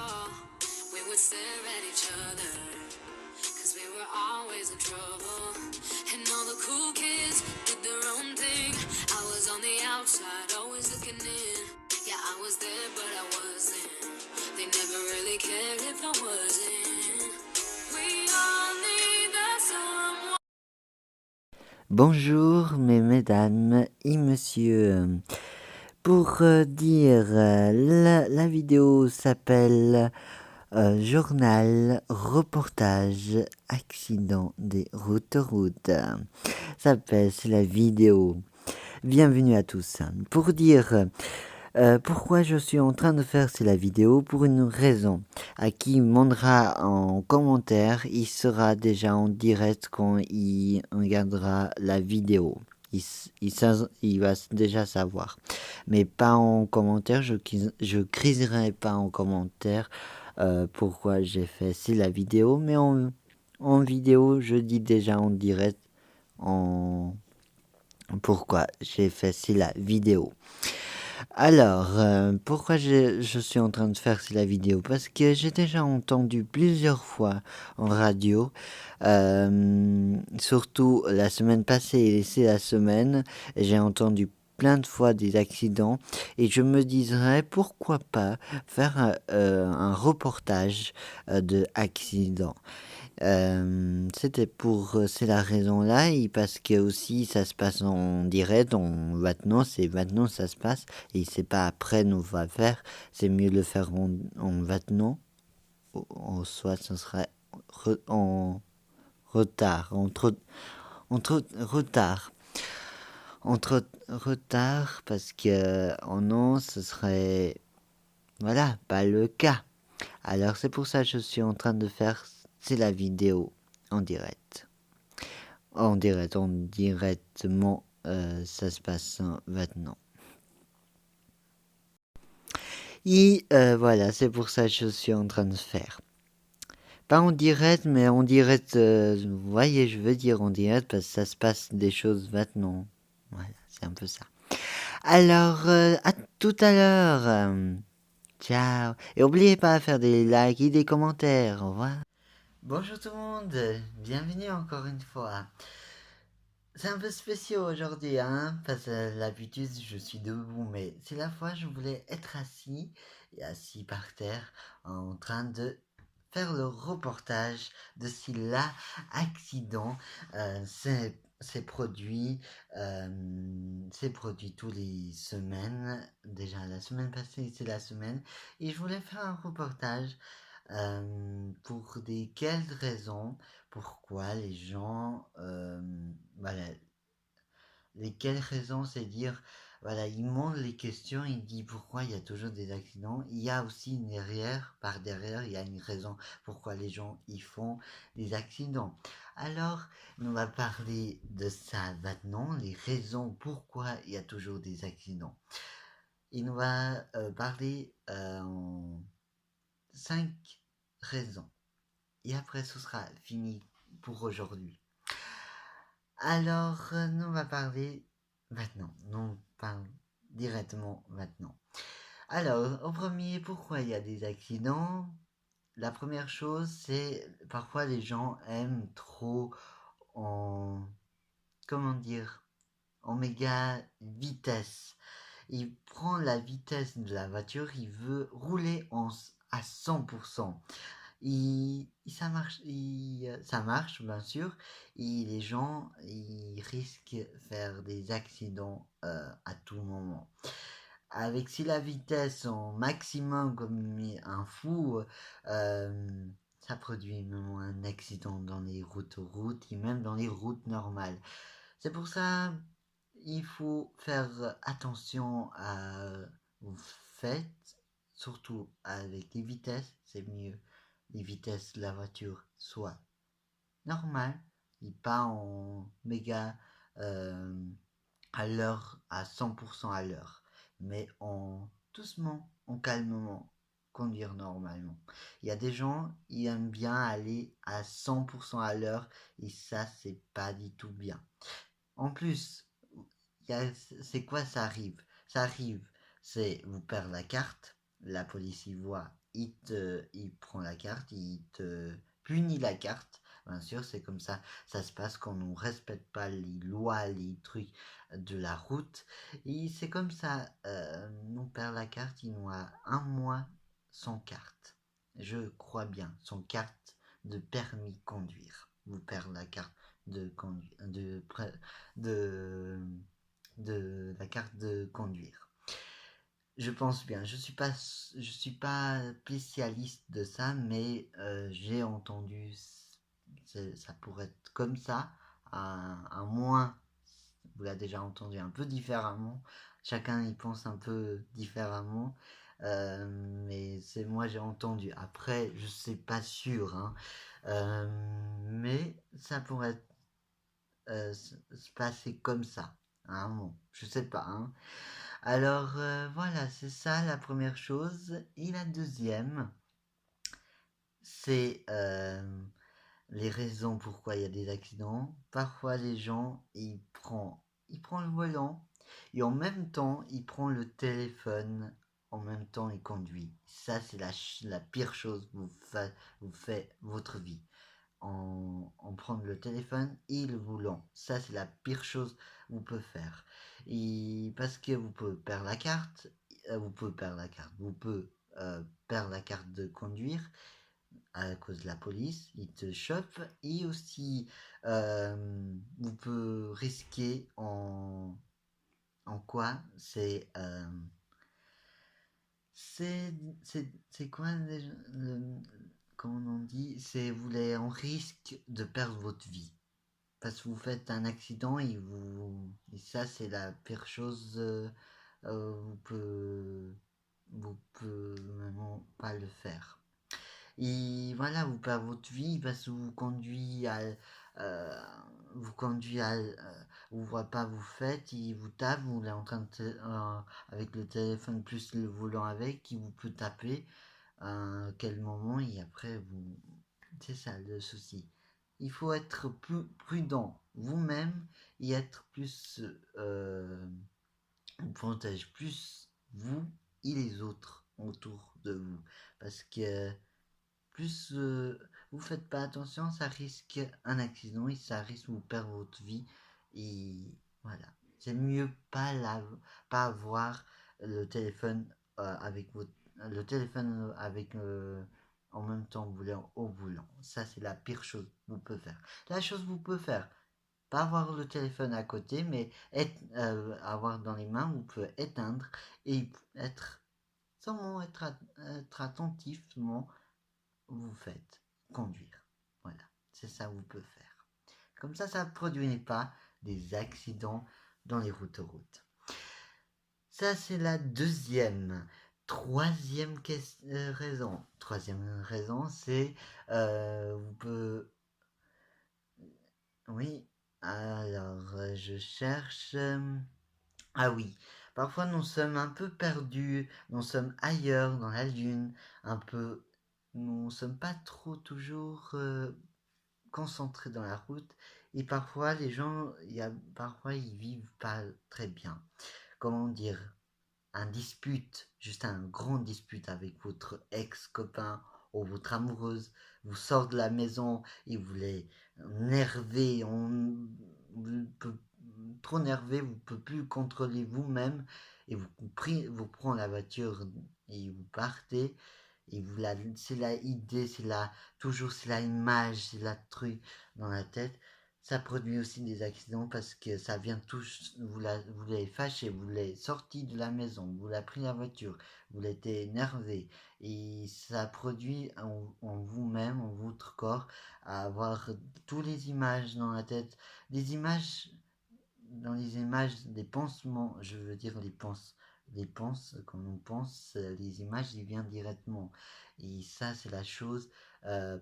car, we would stare at each other, cause we were always in trouble. And all the cool kids did their own thing. I was on the outside, always looking in. Yeah, I was there, but I wasn't. They never really cared if I wasn't. We all need that someone. Bonjour mes mesdames et messieurs. Pour dire, la vidéo s'appelle Journal, reportage, accident des routes. C'est la vidéo. Bienvenue à tous. Pour dire pourquoi je suis en train de faire la vidéo, pour une raison. À qui demandera en commentaire, il sera déjà en direct quand il regardera la vidéo. Il va déjà savoir. Mais pas en commentaire, je criserai pas en commentaire pourquoi j'ai fait la vidéo. Mais en vidéo, je dis déjà en direct pourquoi j'ai fait la vidéo. Alors, pourquoi je suis en train de faire la vidéo? Parce que j'ai déjà entendu plusieurs fois en radio, surtout la semaine passée et c'est la semaine, j'ai entendu plein de fois des accidents et je me dirais pourquoi pas faire un reportage de accidents. C'est la raison là, et parce que aussi ça se passe en direct, maintenant ça se passe, et c'est pas après nous va faire, c'est mieux de le faire en maintenant, soit ça serait en retard, retard, parce que en non, ce serait, voilà, pas le cas. Alors c'est pour ça que je suis en train de faire la vidéo en direct. Directement, ça se passe maintenant. Et voilà, c'est pour ça que je suis en train de faire. Pas en direct, mais en direct, vous voyez, je veux dire en direct, parce que ça se passe des choses maintenant. Voilà, c'est un peu ça. Alors, à tout à l'heure. Ciao. Et n'oubliez pas de faire des likes et des commentaires. Au revoir. Bonjour tout le monde, bienvenue encore une fois. C'est un peu spécial aujourd'hui, hein, parce que l'habitude je suis debout, mais c'est la fois je voulais être assis, et assis par terre, en train de faire le reportage de si l'accident c'est produit, tous les semaines, déjà la semaine passée c'est la semaine, et je voulais faire un reportage pour quelles raisons, pourquoi les gens, voilà, lesquelles raisons, c'est dire, voilà, ils montrent les questions, ils disent pourquoi il y a toujours des accidents. Il y a aussi par derrière, il y a une raison pourquoi les gens y font des accidents. Alors, on va parler de ça maintenant, les raisons pourquoi il y a toujours des accidents. Et on va parler en 5 raisons. Et après, ce sera fini pour aujourd'hui. Alors, nous on va parler maintenant. Nous on parle directement maintenant. Alors, au premier, pourquoi il y a des accidents? La première chose, c'est parfois les gens aiment trop en, comment dire, en méga vitesse. Il prend la vitesse de la voiture, il veut rouler à 100%. Ça marche bien sûr, et les gens ils risquent de faire des accidents à tout moment. Avec si la vitesse en maximum comme un fou, ça produit même un accident dans les routes et même dans les routes normales. C'est pour ça il faut faire attention à vous faites, surtout avec les vitesses, c'est mieux les vitesses de la voiture soient normales et pas en méga à l'heure, à 100% à l'heure, mais en doucement, en calmement, conduire normalement. Il y a des gens, ils aiment bien aller à 100% à l'heure et ça, c'est pas du tout bien. En plus, c'est quoi ça arrive? Ça arrive, c'est vous perdez la carte, la police y voit il prend la carte, il te punit la carte. Bien sûr, c'est comme ça se passe quand on ne respecte pas les lois, les trucs de la route. Et c'est comme ça, on perd la carte, il nous a un mois sans carte. Je crois bien, sans carte de permis conduire. Vous perdez la carte de conduire, de, de la carte de conduire. Je pense bien. Je suis pas spécialiste de ça, mais j'ai entendu ça pourrait être comme ça, à moins vous l'avez déjà entendu un peu différemment. Chacun y pense un peu différemment, mais c'est moi j'ai entendu. Après, je sais pas sûr, hein. Mais ça pourrait se passer comme ça. Hein, bon, je sais pas. Hein. Alors voilà, c'est ça la première chose. Et la deuxième, c'est les raisons pourquoi il y a des accidents. Parfois les gens, ils prennent le volant et en même temps, ils prennent le téléphone, en même temps ils conduisent. Ça, c'est la pire chose que vous faites votre vie. En prendre le téléphone et le volant. Ça, c'est la pire chose que vous pouvez faire. Et parce que vous pouvez perdre la carte, vous pouvez perdre la carte de conduire à cause de la police, ils te chopent et aussi vous pouvez risquer en quoi c'est c'est quoi comment on dit c'est vous êtes en risque de perdre votre vie parce que vous faites un accident et ça c'est la pire chose vous pouvez vraiment pas le faire. Et voilà, vous perdez votre vie parce que euh, vous conduit vous voit pas vous faites, il vous tape, vous êtes en train avec le téléphone plus le volant avec, il vous peut taper à quel moment et après c'est ça le souci. Il faut être plus prudent vous-même et être plus vous protège plus vous et les autres autour de vous parce que plus vous faites pas attention, ça risque un accident et ça risque de vous perdre votre vie. Et voilà. C'est mieux pas avoir le téléphone le téléphone avec en même temps au volant. Ça c'est la pire chose que vous pouvez faire. La chose que vous pouvez faire, pas avoir le téléphone à côté, mais avoir dans les mains, vous pouvez éteindre et être seulement être attentivement vous faites conduire. Voilà, c'est ça que vous pouvez faire. Comme ça ne produit pas des accidents dans les routes. Ça, c'est la deuxième. Raison. Troisième raison, c'est vous pouvez... Oui, alors je cherche... Ah oui, parfois nous sommes un peu perdus, nous sommes ailleurs dans la lune, un peu nous ne sommes pas trop toujours concentrés dans la route et parfois les gens, parfois ils vivent pas très bien. Comment dire, un dispute, juste un grand dispute avec votre ex-copain ou votre amoureuse, vous sort de la maison et vous les nervez, vous peut, trop nervé, vous ne pouvez plus contrôler vous-même et vous prenez la voiture et vous partez et c'est la idée, toujours c'est la image, c'est la truc dans la tête. Ça produit aussi des accidents parce que ça vient tous, vous l'avez fâché, vous l'avez sorti de la maison, vous l'avez pris la voiture, vous l'êtes énervé et ça produit en vous-même, en votre corps, à avoir toutes les images dans la tête, des images, dans les images, des pansements, je veux dire quand on pense, les images, ils viennent directement. Et ça, c'est la chose.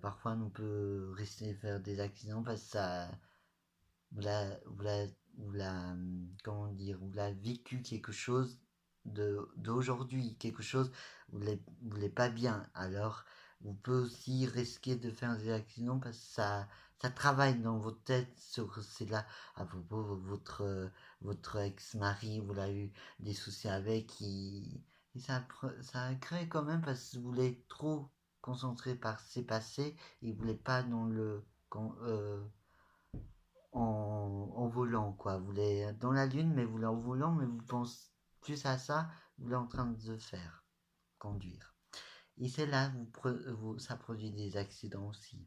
Parfois, on peut rester faire des accidents parce que ça, comment dire, vous l'avez vécu quelque chose d'aujourd'hui, quelque chose, vous l'êtes pas bien. Alors, vous pouvez aussi risquer de faire des accidents parce que ça travaille dans votre tête sur c'est là à propos votre ex-mari, vous l'avez eu des soucis avec, Et ça crée quand même parce que vous voulez trop concentrer par ses passés et vous voulez pas dans en volant quoi. Vous voulez dans la lune mais vous voulez en volant mais vous pensez plus à ça, vous voulez en train de faire, conduire. Et c'est là ça produit des accidents aussi.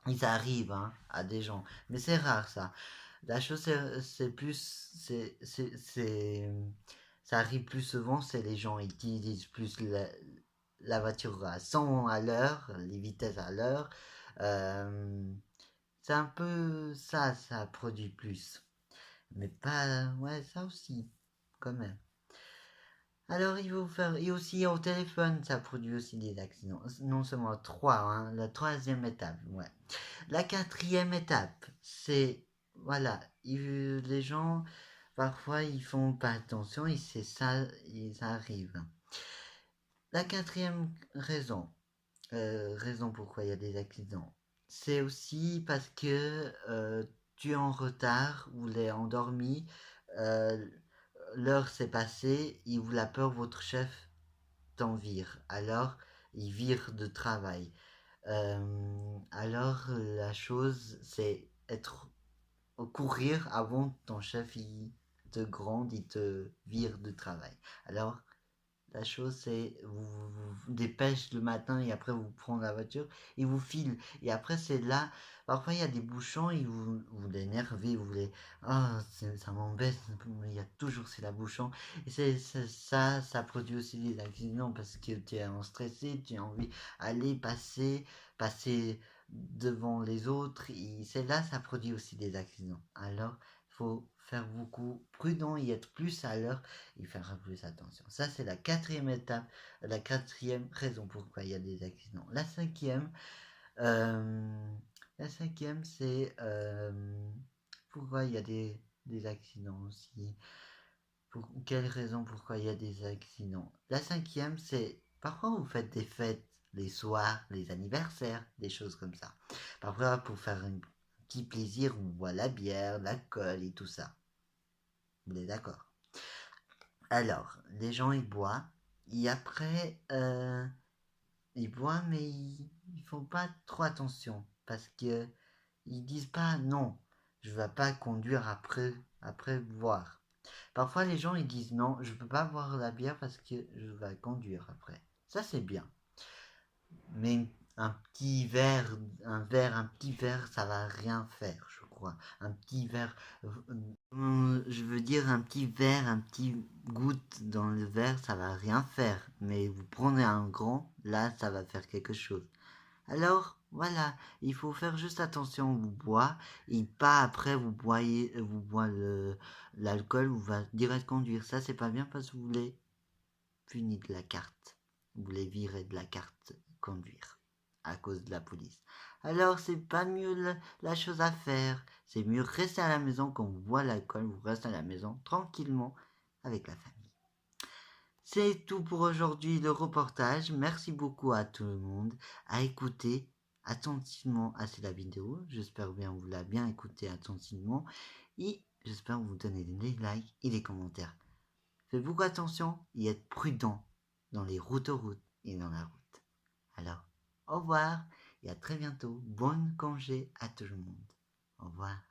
Et ça arrive hein, à des gens, mais c'est rare ça. La chose, c'est plus, ça arrive plus souvent, c'est les gens ils utilisent plus la voiture à 100 à l'heure, les vitesses à l'heure. Euh, c'est un peu ça, ça produit plus. Mais pas, ouais, ça aussi, quand même. Alors, il faut faire, et aussi au téléphone, ça produit aussi des accidents. Non seulement trois, hein, la troisième étape, ouais. La quatrième étape, c'est, voilà, les gens, parfois, ils font pas attention et c'est ça, et ça arrive. La quatrième raison pourquoi il y a des accidents, c'est aussi parce que tu es en retard ou l'es endormi, euh, l'heure s'est passée, et vous la peur, votre chef t'en vire. Alors, il vire de travail. Alors la chose c'est être courir avant que ton chef il te gronde, il te vire de travail. Alors la chose c'est vous dépêche le matin et après vous prenez la voiture et vous file et après c'est là parfois il y a des bouchons et vous l'énervez, vous voulez ah ça m'embête, il y a toujours c'est la bouchon et ça produit aussi des accidents parce que tu es en stressé, tu as envie d'aller passer devant les autres et c'est là ça produit aussi des accidents. Alors il faut faire beaucoup prudent et être plus à l'heure, il fera plus attention. Ça, c'est la quatrième étape, la quatrième raison pourquoi il y a des accidents. Euh, la cinquième c'est pourquoi il y a des accidents aussi. Pour quelle raison pourquoi il y a des accidents. La cinquième, c'est parfois vous faites des fêtes, les soirs, les anniversaires, des choses comme ça. Parfois pour faire un petit plaisir, on boit la bière, l'alcool et tout ça. Vous êtes d'accord? Alors, les gens ils boivent, et après, ils boivent, mais ils font pas trop attention parce que ils disent pas non, je vais pas conduire après boire. Parfois, les gens ils disent non, je peux pas boire la bière parce que je vais conduire après. Ça c'est bien, mais un petit verre, ça va rien faire, je crois. Un petit verre, je veux dire un petit verre, un petit goutte dans le verre, ça va rien faire. Mais vous prenez un grand, là, ça va faire quelque chose. Alors, voilà, il faut faire juste attention, vous boire, et pas après vous boire l'alcool, vous va direct conduire. Ça, c'est pas bien parce que vous voulez punir de la carte. Vous voulez virer de la carte conduire à cause de la police. Alors c'est pas mieux la chose à faire. C'est mieux rester à la maison quand vous boit l'alcool, vous restez à la maison tranquillement avec la famille. C'est tout pour aujourd'hui le reportage. Merci beaucoup à tout le monde à écouter attentivement la vidéo. J'espère bien vous l'a bien écouté attentivement et j'espère vous donner des likes et des commentaires. Faites beaucoup attention et être prudent dans les routes et dans la route. Alors, au revoir et à très bientôt. Bonne congé à tout le monde. Au revoir.